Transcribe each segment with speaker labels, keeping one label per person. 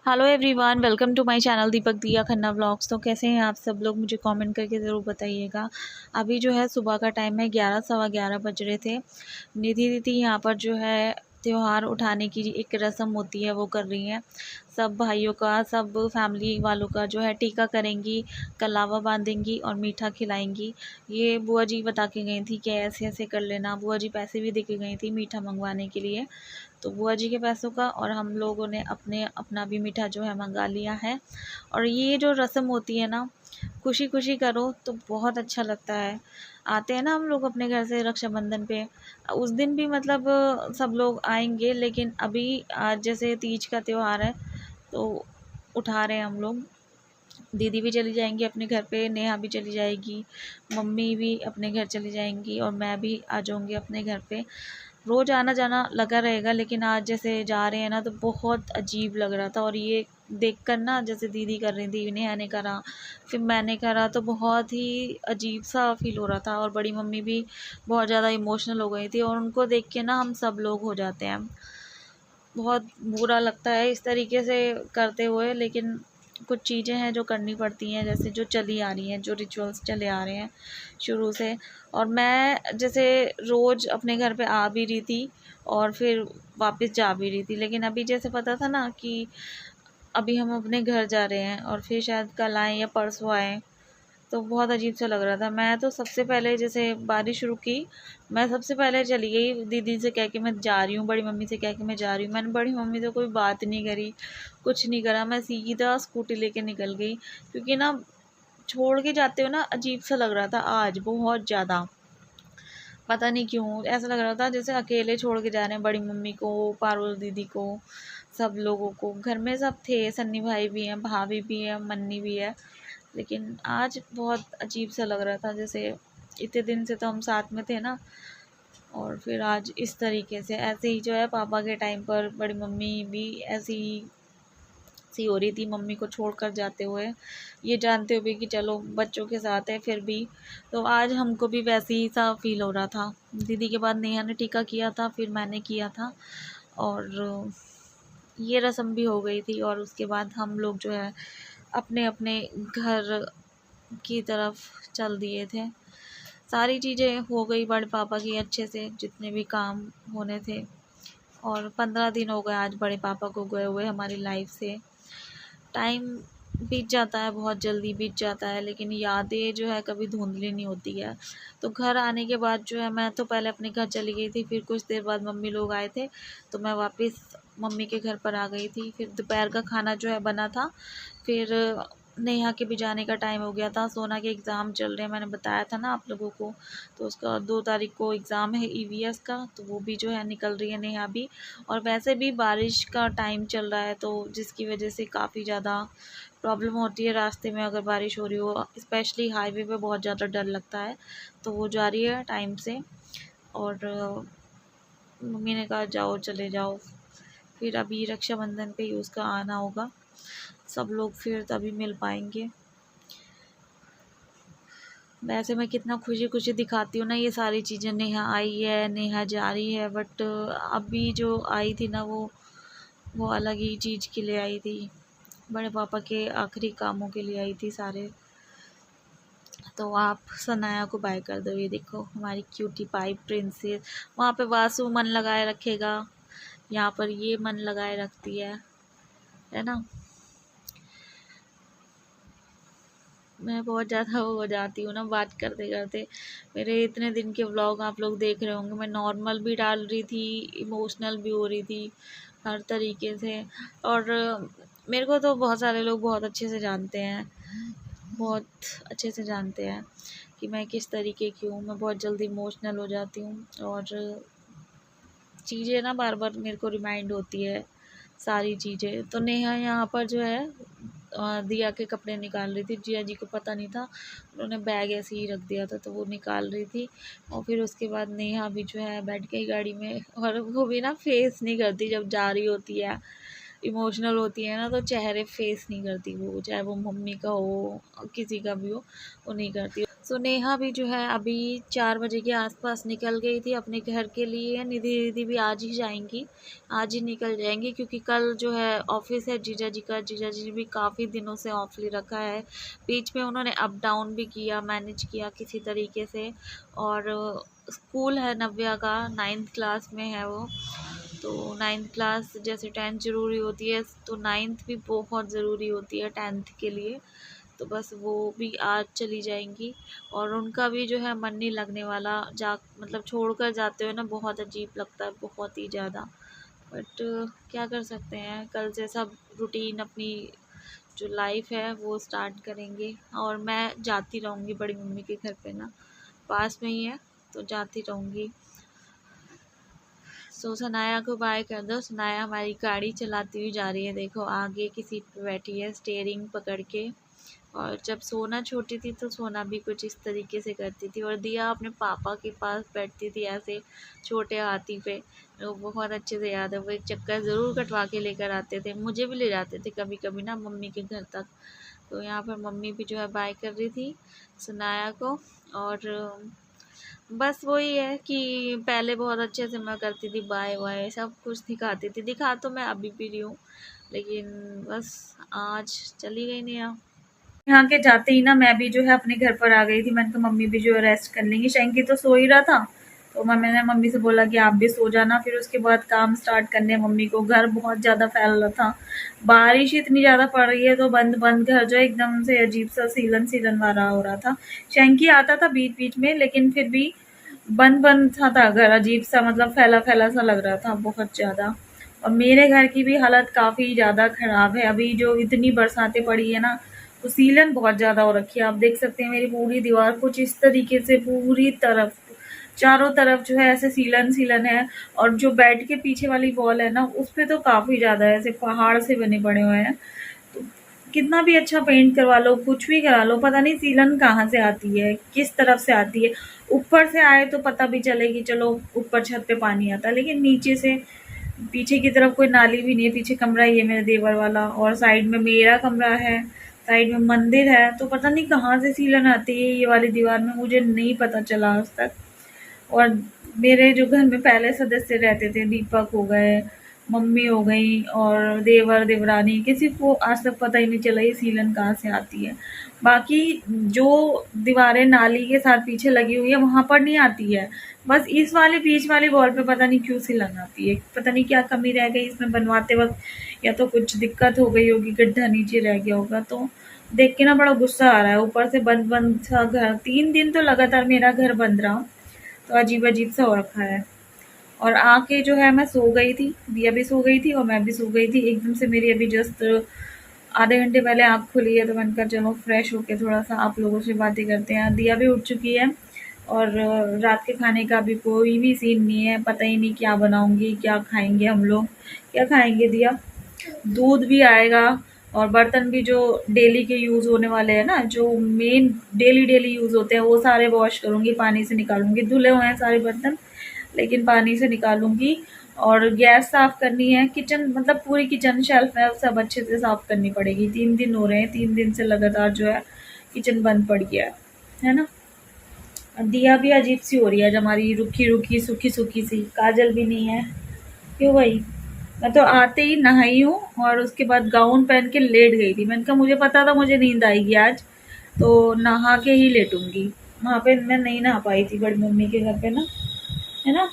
Speaker 1: Hello everyone, welcome to my channel Deepak Diya Khanna vlogs. तो कैसे हैं आप सब लोग, मुझे कमेंट करके ज़रूर बताइएगा। अभी जो है सुबह का टाइम है, 11 सवा 11 बज रहे थे। निधि दीदी यहाँ पर जो है त्योहार उठाने की एक रस्म होती है वो कर रही हैं। सब भाइयों का, सब फैमिली वालों का जो है टीका करेंगी, कलावा बांधेंगी और मीठा खिलाएंगी। ये बुआ जी बता के गई थी कि ऐसे ऐसे कर लेना। बुआ जी पैसे भी दे के गई थी मीठा मंगवाने के लिए। तो बुआ जी के पैसों का और हम लोगों ने अपना भी मीठा जो है मंगा लिया है। और ये जो रस्म होती है ना, खुशी खुशी करो तो बहुत अच्छा लगता है। आते हैं ना हम लोग अपने घर से रक्षाबंधन पे, उस दिन भी मतलब सब लोग आएंगे, लेकिन अभी आज जैसे तीज का त्यौहार है तो उठा रहे हैं हम लोग। दीदी भी चली जाएंगी अपने घर पे, नेहा भी चली जाएगी, मम्मी भी अपने घर चली जाएंगी और मैं भी आ जाऊंगी अपने घर पे। रोज़ आना जाना लगा रहेगा, लेकिन आज जैसे जा रहे हैं ना तो बहुत अजीब लग रहा था। और ये देखकर ना, जैसे दीदी कर रही थी, नेहा ने करा, फिर मैंने करा, तो बहुत ही अजीब सा फील हो रहा था। और बड़ी मम्मी भी बहुत ज़्यादा इमोशनल हो गई थी और उनको देख के ना हम सब लोग हो जाते हैं। बहुत बुरा लगता है इस तरीके से करते हुए, लेकिन कुछ चीज़ें हैं जो करनी पड़ती हैं, जैसे जो चली आ रही हैं, जो रिचुअल्स चले आ रहे हैं शुरू से। और मैं जैसे रोज़ अपने घर पे आ भी रही थी और फिर वापस जा भी रही थी, लेकिन अभी जैसे पता था ना कि अभी हम अपने घर जा रहे हैं और फिर शायद कल आएँ या परसों आएँ, तो बहुत अजीब सा लग रहा था। मैं तो सबसे पहले जैसे बारिश रुकी, मैं सबसे पहले चली गई दीदी से कह के मैं जा रही हूँ, बड़ी मम्मी से कह के मैं जा रही हूँ। मैंने बड़ी मम्मी से कोई बात नहीं करी, कुछ नहीं करा, मैं सीधा स्कूटी लेके निकल गई। क्योंकि ना छोड़ के जाते हो ना, अजीब सा लग रहा था आज बहुत ज़्यादा। पता नहीं क्यों ऐसा लग रहा था जैसे अकेले छोड़ के जा रहे हैं, बड़ी मम्मी को, पारुल दीदी को, सब लोगों को। घर में सब थे, सन्नी भाई भी हैं, भाभी भी है, मन्नी भी है, लेकिन आज बहुत अजीब सा लग रहा था। जैसे इतने दिन से तो हम साथ में थे ना, और फिर आज इस तरीके से ऐसे ही जो है पापा के टाइम पर बड़ी मम्मी भी ऐसी ही सी हो रही थी मम्मी को छोड़कर जाते हुए, ये जानते हुए कि चलो बच्चों के साथ है फिर भी। तो आज हमको भी वैसे ही सा फील हो रहा था। दीदी के बाद नेहा ने टीका किया था, फिर मैंने किया था और ये रस्म भी हो गई थी। और उसके बाद हम लोग जो है अपने अपने घर की तरफ चल दिए थे। सारी चीज़ें हो गई बड़े पापा की अच्छे से, जितने भी काम होने थे। और 15 दिन हो गए आज बड़े पापा को गए हुए हमारी लाइफ से। टाइम बीत जाता है, बहुत जल्दी बीत जाता है, लेकिन यादें जो है कभी धुंधली नहीं होती है। तो घर आने के बाद जो है, मैं तो पहले अपने घर चली गई थी, फिर कुछ देर बाद मम्मी लोग आए थे तो मैं वापस मम्मी के घर पर आ गई थी। फिर दोपहर का खाना जो है बना था, फिर नेहा के भी जाने का टाइम हो गया था। सोना के एग्ज़ाम चल रहे हैं, मैंने बताया था ना आप लोगों को, तो उसका 2 तारीख को एग्ज़ाम है ईवीएस का, तो वो भी जो है निकल रही है नेहा भी। और वैसे भी बारिश का टाइम चल रहा है, तो जिसकी वजह से काफ़ी ज़्यादा प्रॉब्लम होती है रास्ते में अगर बारिश हो रही हो, स्पेशली हाईवे पे बहुत ज़्यादा डर लगता है। तो वो जा रही है टाइम से। और मम्मी ने कहा जाओ, चले जाओ, फिर अभी रक्षाबंधन पे ही उसका आना होगा, सब लोग फिर तभी मिल पाएंगे। वैसे मैं कितना खुशी खुशी दिखाती हूँ ना ये सारी चीज़ें, नेहा आई है, नेहा जा रही है, बट अभी जो आई थी ना वो अलग ही चीज़ के लिए आई थी, बड़े पापा के आखिरी कामों के लिए आई थी सारे। तो आप सनाया को बाय कर दो, ये देखो हमारी क्यूटी पाई प्रिंसेस। वहाँ पे वासु मन लगाए रखेगा, यहाँ पर ये मन लगाए रखती है ना। मैं बहुत ज़्यादा वो हो जाती हूँ ना बात करते करते। मेरे इतने दिन के व्लॉग आप लोग देख रहे होंगे, मैं नॉर्मल भी डाल रही थी, इमोशनल भी हो रही थी, हर तरीके से। और मेरे को तो बहुत सारे लोग बहुत अच्छे से जानते हैं, बहुत अच्छे से जानते हैं कि मैं किस तरीके की हूँ। मैं बहुत जल्दी इमोशनल हो जाती हूँ और चीज़ें ना बार बार मेरे को रिमाइंड होती है सारी चीज़ें। तो नेहा यहाँ पर जो है दिया के कपड़े निकाल रही थी, जिया जी को पता नहीं था, उन्होंने बैग ऐसे ही रख दिया था तो वो निकाल रही थी। और फिर उसके बाद नेहा भी जो है बैठ गई गाड़ी में, और वो भी ना फेस नहीं करती जब जा रही होती है, इमोशनल होती है ना, तो चेहरे फेस नहीं करती वो, चाहे वो मम्मी का हो किसी का भी हो, वो नहीं करती। सो नेहा भी जो है अभी 4 बजे के आसपास निकल गई थी अपने घर के लिए। निधि दीदी भी आज ही जाएंगी, आज ही निकल जाएंगी, क्योंकि कल जो है ऑफिस है जीजा जी का। जीजा जी ने भी काफ़ी दिनों से ऑफ ले रखा है। बीच में उन्होंने अप डाउन भी किया, मैनेज किया किसी तरीके से। और स्कूल है नव्या का, 9th क्लास में है वो। तो 9th क्लास जैसे 10th ज़रूरी होती है, तो 9th भी बहुत ज़रूरी होती है 10th के लिए। तो बस वो भी आज चली जाएंगी। और उनका भी जो है मन नहीं लगने वाला, जा मतलब छोड़कर जाते हुए ना बहुत अजीब लगता है, बहुत ही ज़्यादा। बट क्या कर सकते हैं, कल से सब रूटीन अपनी जो लाइफ है वो स्टार्ट करेंगे। और मैं जाती रहूँगी बड़ी मम्मी के घर पे ना, पास में ही है, तो जाती रहूँगी। सो सनाया को बाय कर दो। सनाया हमारी गाड़ी चलाती हुई जा रही है, देखो आगे की सीट पे बैठी है स्टेयरिंग पकड़ के। और जब सोना छोटी थी तो सोना भी कुछ इस तरीके से करती थी। और दिया अपने पापा के पास बैठती थी ऐसे छोटे हाथी पे। वो बहुत अच्छे से याद है, वो एक चक्कर ज़रूर कटवा के लेकर आते थे, मुझे भी ले जाते थे कभी कभी ना मम्मी के घर तक। तो यहाँ पर मम्मी भी जो है बाय कर रही थी सनाया को। और बस वही है कि पहले बहुत अच्छे से मैं करती थी, बाय वाय सब कुछ दिखाती थी, दिखा तो मैं अभी भी रही हूँ, लेकिन बस आज चली गई नहीं। यहाँ के जाते ही ना मैं भी जो है अपने घर पर आ गई थी। मैंने कहा मम्मी भी जो है रेस्ट कर लेंगी, शैंकी तो सो ही रहा था। तो मैंने मम्मी से बोला कि आप भी सो जाना, फिर उसके बाद काम स्टार्ट करने मम्मी को। घर बहुत ज़्यादा फैल रहा था, बारिश इतनी ज़्यादा पड़ रही है, तो बंद बंद घर जो एकदम से अजीब सा सीलन सीलन वाला हो रहा था। शैंकी आता था बीच बीच में, लेकिन फिर भी बंद बंद सा था घर, अजीब सा, मतलब फैला फैला सा लग रहा था बहुत ज़्यादा। और मेरे घर की भी हालत काफ़ी ज़्यादा ख़राब है। अभी जो इतनी बरसातें पड़ी है ना, तो सीलन बहुत ज़्यादा हो रखी है। आप देख सकते हैं मेरी पूरी दीवार कुछ इस तरीके से, पूरी तरफ चारों तरफ जो है ऐसे सीलन सीलन है। और जो बेड के पीछे वाली वॉल है ना, उस पे तो काफ़ी ज़्यादा ऐसे पहाड़ से बने पड़े हुए हैं। तो कितना भी अच्छा पेंट करवा लो, कुछ भी करा लो, पता नहीं सीलन कहाँ से आती है, किस तरफ से आती है। ऊपर से आए तो पता भी चले कि चलो ऊपर छत पे पानी आता है, लेकिन नीचे से पीछे की तरफ कोई नाली भी नहीं है। पीछे कमरा ही है मेरे देवर वाला, और साइड में मेरा कमरा है, साइड में मंदिर है। तो पता नहीं कहाँ से सीलन आती है ये वाली दीवार में, मुझे नहीं पता चला आज तक। और मेरे जो घर में पहले सदस्य रहते थे, दीपक हो गए, मम्मी हो गई और देवर देवरानी, किसी को आज तक पता ही नहीं चला ये सीलन कहाँ से आती है। बाकी जो दीवारें नाली के साथ पीछे लगी हुई है वहाँ पर नहीं आती है, बस इस वाले बीच वाली वॉल पे पता नहीं क्यों सीलन आती है। पता नहीं क्या कमी रह गई इसमें बनवाते वक्त, या तो कुछ दिक्कत हो गई होगी, गड्ढा नीचे रह गया होगा। तो देख के ना बड़ा गुस्सा आ रहा है। ऊपर से बंद बंद सा घर, 3 दिन तो लगातार मेरा घर बंद रहा, तो अजीब अजीब सा हो रखा है। और आके जो है मैं सो गई थी, दिया भी सो गई थी और मैं भी सो गई थी। एकदम से मेरी अभी जस्ट आधे घंटे पहले आँख खुली है, तो मैंने कहा चलो फ्रेश होके थोड़ा सा आप लोगों से बातें करते हैं। दिया भी उठ चुकी है, और रात के खाने का भी कोई भी सीन नहीं है, पता ही नहीं क्या बनाऊंगी, क्या खाएंगे हम लोग, क्या खाएंगे दिया। दूध भी आएगा, और बर्तन भी जो डेली के यूज़ होने वाले हैं ना, जो मेन डेली डेली यूज़ होते हैं, वो सारे वॉश करूँगी, पानी से निकालूंगी। धुले हुए हैं सारे बर्तन, लेकिन पानी से निकालूंगी। और गैस साफ़ करनी है, किचन मतलब पूरी किचन शेल्फ है सब अच्छे से साफ़ करनी पड़ेगी। 3 दिन हो रहे हैं, 3 दिन से लगातार जो है किचन बंद पड़ गया है ना। और दिया भी अजीब सी हो रही है, आज हमारी रुखी रुखी सूखी सूखी सी, काजल भी नहीं है। क्यों भाई, मैं तो आते ही नहाई हूँ और उसके बाद गाउन पहन के लेट गई थी। मैंने कहा मुझे पता था मुझे नींद आएगी आज, तो नहा के ही लेटूंगी। वहाँ पे मैं नहीं नहा पाई थी बड़ी मम्मी के घर पे ना, है ना।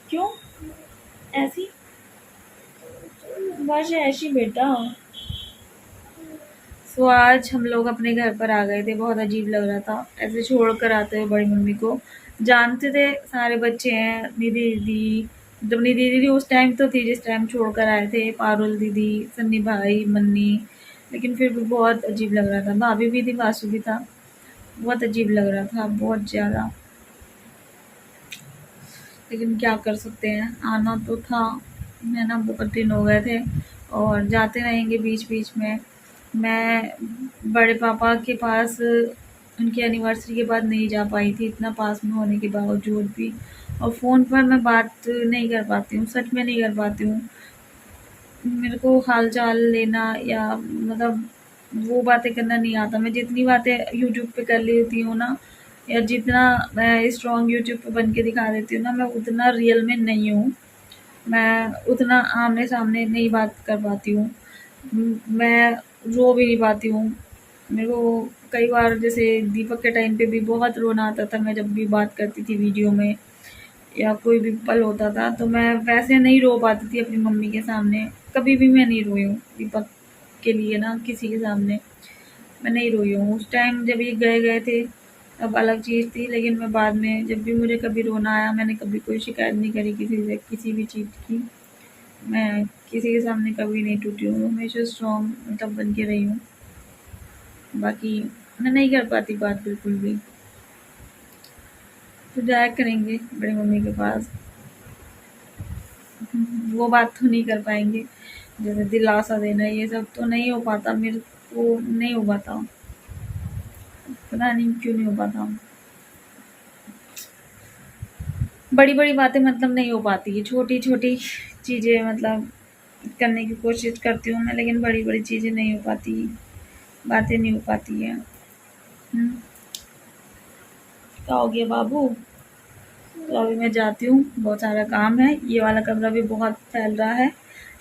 Speaker 1: क्यों ऐसी, बस ऐसी बेटा। सो आज हम लोग अपने घर पर आ गए थे, बहुत अजीब लग रहा था ऐसे छोड़ कर आते हुए बड़ी मम्मी को। जानते थे सारे बच्चे हैं, निधि दीदी, जब निधि दीदी उस टाइम तो थी जिस टाइम छोड़ कर आए थे, पारुल दीदी, सन्नी भाई, मन्नी, लेकिन फिर भी बहुत अजीब लग रहा था। भाभी भी थी, वासु भी था, बहुत अजीब लग रहा था बहुत ज़्यादा, लेकिन क्या कर सकते हैं, आना तो था, है ना। बहुत दिन हो गए थे, और जाते रहेंगे बीच बीच में। मैं बड़े पापा के पास उनकी एनिवर्सरी के बाद नहीं जा पाई थी, इतना पास में होने के बावजूद भी। और फ़ोन पर मैं बात नहीं कर पाती हूँ, सच में नहीं कर पाती हूँ। मेरे को हाल चाल लेना या मतलब वो बातें करना नहीं आता। मैं जितनी बातें यूट्यूब पे कर लेती हूँ ना, या जितना मैं स्ट्रॉन्ग यूट्यूब पे बन के दिखा देती हूँ ना, मैं उतना रियल में नहीं हूँ। मैं उतना आमने सामने नहीं बात कर पाती हूँ। मैं रो भी नहीं पाती हूँ। मेरे को कई बार जैसे दीपक के टाइम पे भी बहुत रोना आता था, मैं जब भी बात करती थी वीडियो में या कोई भी पल होता था, तो मैं वैसे नहीं रो पाती थी अपनी मम्मी के सामने। कभी भी मैं नहीं रोई हूँ दीपक के लिए ना, किसी के सामने मैं नहीं रोई हूँ। उस टाइम जब ये गए गए थे तब अलग चीज़ थी, लेकिन मैं बाद में जब भी मुझे कभी रोना आया, मैंने कभी कोई शिकायत नहीं करी किसी से, किसी भी चीज़ की। मैं किसी के सामने कभी नहीं टूटी हूँ, हमेशा स्ट्रॉन्ग मतलब बन के रही हूँ। बाकी मैं नहीं कर पाती बात बिल्कुल भी। तो जाया करेंगे बड़ी मम्मी के पास, वो बात तो नहीं कर पाएंगे। जैसे दिलासा देना ये सब तो नहीं हो पाता मेरे को, नहीं हो पाता, पता नहीं क्यों नहीं हो पाता। बड़ी बड़ी बातें मतलब नहीं हो पाती है, छोटी छोटी चीज़ें मतलब करने की कोशिश करती हूँ मैं, लेकिन बड़ी बड़ी चीज़ें नहीं हो पाती, बातें नहीं हो पाती है। क्या हो गया बाबू? तो अभी मैं जाती हूँ, बहुत सारा काम है। ये वाला कमरा भी बहुत फैल रहा है,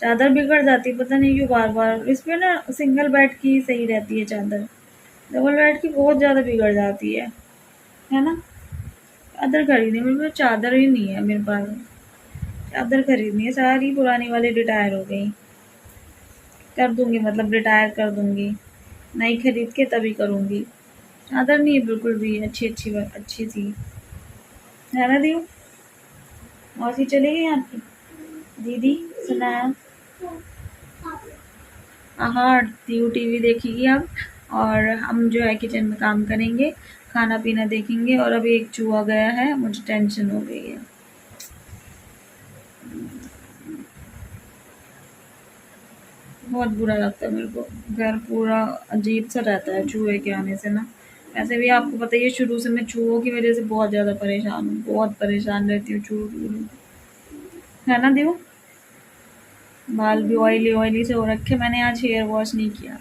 Speaker 1: चादर बिगड़ जाती है पता नहीं क्यों बार बार। इसमें ना सिंगल बेड की सही रहती है चादर, डबल बेड की बहुत ज़्यादा बिगड़ जाती है ना। चादर खरीदनी, मेरे पास चादर ही नहीं है, मेरे पास चादर खरीदनी है, सारी पुरानी वाली रिटायर हो गई। कर दूंगी मतलब रिटायर कर दूंगी, नई खरीद के तभी करूंगी। चादर नहीं है बिल्कुल भी अच्छी अच्छी अच्छी सी, है ना दीदी? मौसी चली गई आपकी? दीदी सुनाया? हाँ, दीदी टीवी देखेगी अब, और हम जो है किचन में काम करेंगे, खाना पीना देखेंगे। और अभी एक चूहा गया है, मुझे टेंशन हो गई है। बहुत बुरा लगता है मेरे को, घर पूरा अजीब सा रहता है चूहे के आने से ना। वैसे भी आपको पता ही है, शुरू से मैं चूहों की वजह से बहुत ज़्यादा परेशान हूँ, बहुत परेशान रहती हूँ चूहों, है ना दीदी? बाल भी ऑयली ऑयली से हो रखे। मैंने आज हेयर वॉश नहीं किया,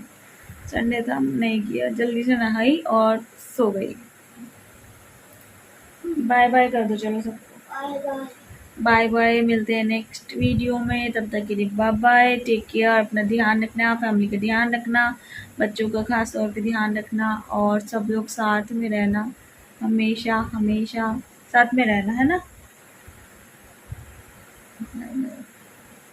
Speaker 1: संडे था नहीं किया, जल्दी से नहाई और सो गई। बाय बाय कर दो चलो सबको, बाय बाय। मिलते हैं नेक्स्ट वीडियो में, तब तक के लिए बाय बाय, टेक केयर, अपना ध्यान रखना, फैमिली का ध्यान रखना, बच्चों का खास तौर पे ध्यान रखना, और सब लोग साथ में रहना, हमेशा हमेशा साथ में रहना, है ना।